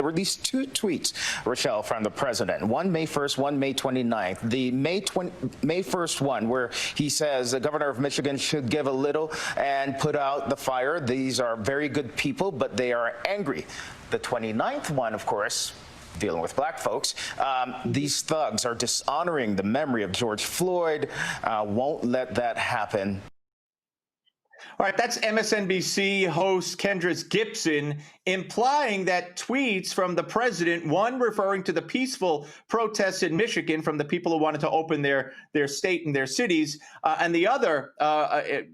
There were these two tweets, Rochelle, from the president. One May 1st, one May 29th. The May 1st one, where he says the governor of Michigan should give a little and put out the fire. These are very good people, but they are angry. The 29th one, of course, dealing with black folks, these thugs are dishonoring the memory of George Floyd, won't let that happen. All right, that's MSNBC host Kendris Gibson implying that tweets from the president, one referring to the peaceful protests in Michigan from the people who wanted to open their state and their cities, and the other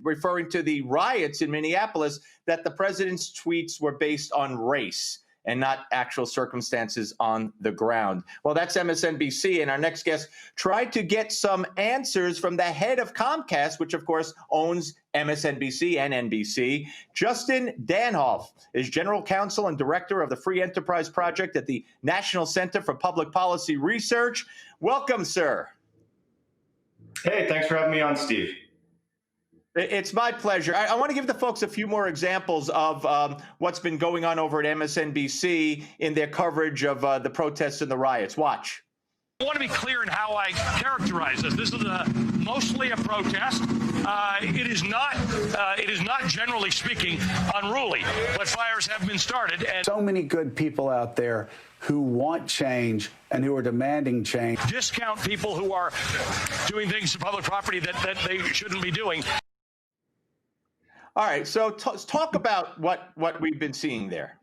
referring to the riots in Minneapolis, that the president's tweets were based on race and not actual circumstances on the ground. Well, that's MSNBC, and our next guest tried to get some answers from the head of Comcast, which of course owns MSNBC and NBC. Justin Danhoff is General Counsel and Director of the Free Enterprise Project at the National Center for Public Policy Research. Welcome, sir. Hey, thanks for having me on, Steve. It's my pleasure. I want to give the folks a few more examples of what's been going on over at MSNBC in their coverage of the protests and the riots. Watch. I want to be clear in how I characterize this. This is mostly a protest. It is not, generally speaking, unruly, but fires have been started. And so many good people out there who want change and who are demanding change. Discount people who are doing things to public property that they shouldn't be doing. All right, so talk about what we've been seeing there.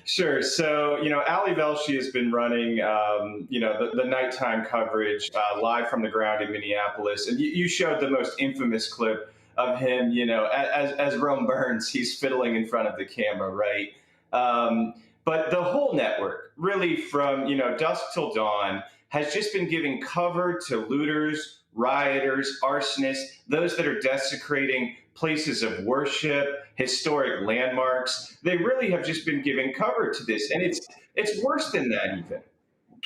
Sure. So, Ali Velshi has been running, the nighttime coverage live from the ground in Minneapolis. And you showed the most infamous clip of him, as Rome Burns, he's fiddling in front of the camera, right? But the whole network, really from, dusk till dawn, has just been giving cover to looters, rioters, arsonists, those that are desecrating places of worship, historic landmarks. They really have just been giving cover to this. And it's worse than that even,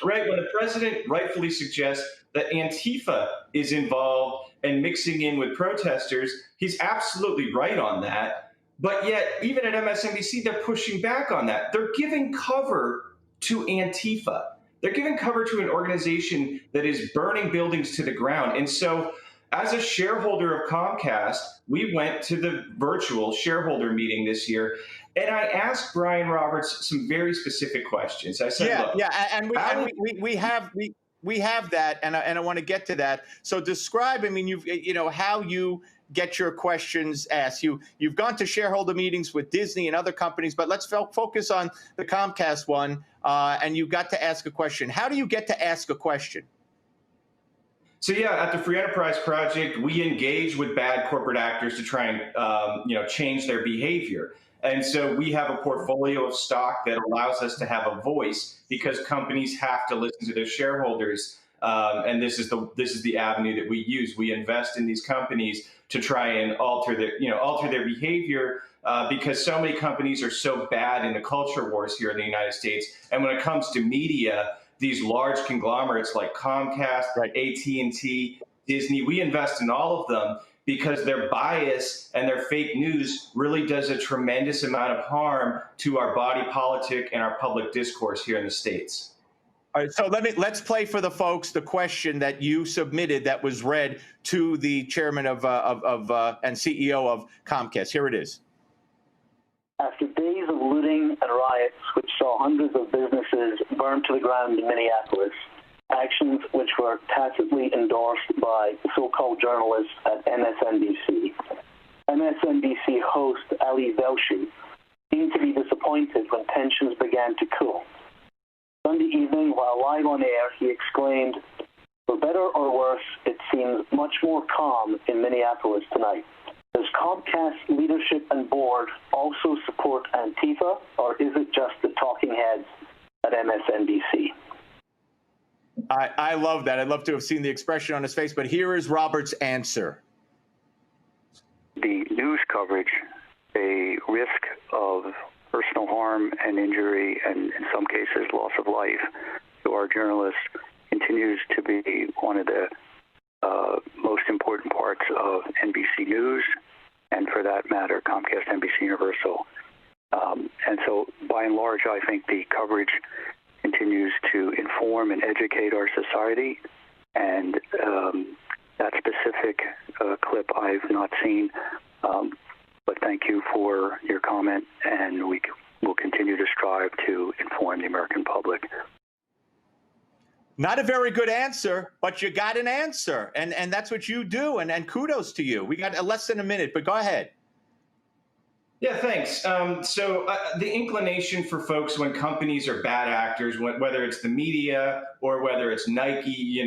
right? When the president rightfully suggests that Antifa is involved and mixing in with protesters, he's absolutely right on that. But yet, even at MSNBC, they're pushing back on that. They're giving cover to Antifa. They're giving cover to an organization that is burning buildings to the ground. And so as a shareholder of Comcast, we went to the virtual shareholder meeting this year, and I asked Brian Roberts some very specific questions. I said, we have that, and I want to get to that. So describe, how you get your questions asked. You've gone to shareholder meetings with Disney and other companies, but let's focus on the Comcast one, and you got to ask a question. How do you get to ask a question? So yeah, at the Free Enterprise Project, we engage with bad corporate actors to try and change their behavior. And so we have a portfolio of stock that allows us to have a voice because companies have to listen to their shareholders. And this is the avenue that we use. We invest in these companies to try and alter their behavior because so many companies are so bad in the culture wars here in the United States. And when it comes to media, these large conglomerates like Comcast, right, AT&T, Disney, we invest in all of them because their bias and their fake news really does a tremendous amount of harm to our body politic and our public discourse here in the States. All right, so let's play for the folks the question that you submitted that was read to the chairman of and CEO of Comcast. Here it is. After days of looting and riots, which saw hundreds of businesses burned to the ground in Minneapolis, actions which were tacitly endorsed by so-called journalists at MSNBC, MSNBC host Ali Velshi seemed to be disappointed when tensions began to cool. Sunday evening, while live on air, he exclaimed, "For better or worse, it seems much more calm in Minneapolis tonight." Does Comcast leadership and board also support Antifa, or is it just the talking heads at MSNBC? I love that. I'd love to have seen the expression on his face, but here is Robert's answer. The news coverage, a risk of personal harm and injury, and in some cases loss of life, to our journalists continues to be one of the most important parts of NBC News, and for that matter, Comcast, NBC Universal. And so, by and large, I think the coverage continues to inform and educate our society. And that specific clip I've not seen. But thank you for your comment, and we will continue to strive to inform the American public. Not a very good answer, but you got an answer, and that's what you do, and kudos to you. We got less than a minute, but go ahead. Yeah, thanks. So the inclination for folks when companies are bad actors, whether it's the media or whether it's Nike,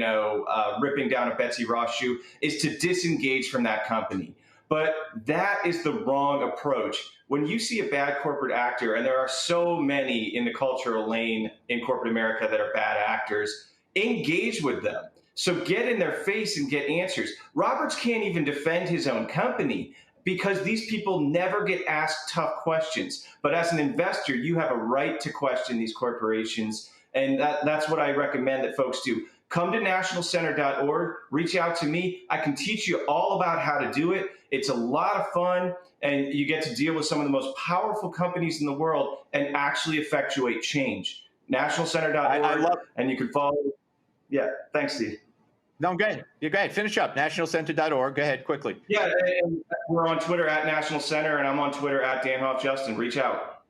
ripping down a Betsy Ross shoe, is to disengage from that company. But that is the wrong approach. When you see a bad corporate actor, and there are so many in the cultural lane in corporate America that are bad actors, engage with them. So get in their face and get answers. Roberts can't even defend his own company because these people never get asked tough questions. But as an investor, you have a right to question these corporations. And that's what I recommend that folks do. Come to nationalcenter.org, reach out to me. I can teach you all about how to do it. It's a lot of fun, and you get to deal with some of the most powerful companies in the world and actually effectuate change. Nationalcenter.org, I love it. And you can follow. Yeah, thanks, Steve. No, go ahead. You go ahead. Finish up. Nationalcenter.org. Go ahead quickly. Yeah, and we're on Twitter at National Center, and I'm on Twitter at Danhoff Justin. Reach out.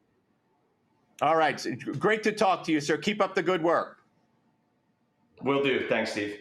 All right. Great to talk to you, sir. Keep up the good work. Will do. Thanks, Steve.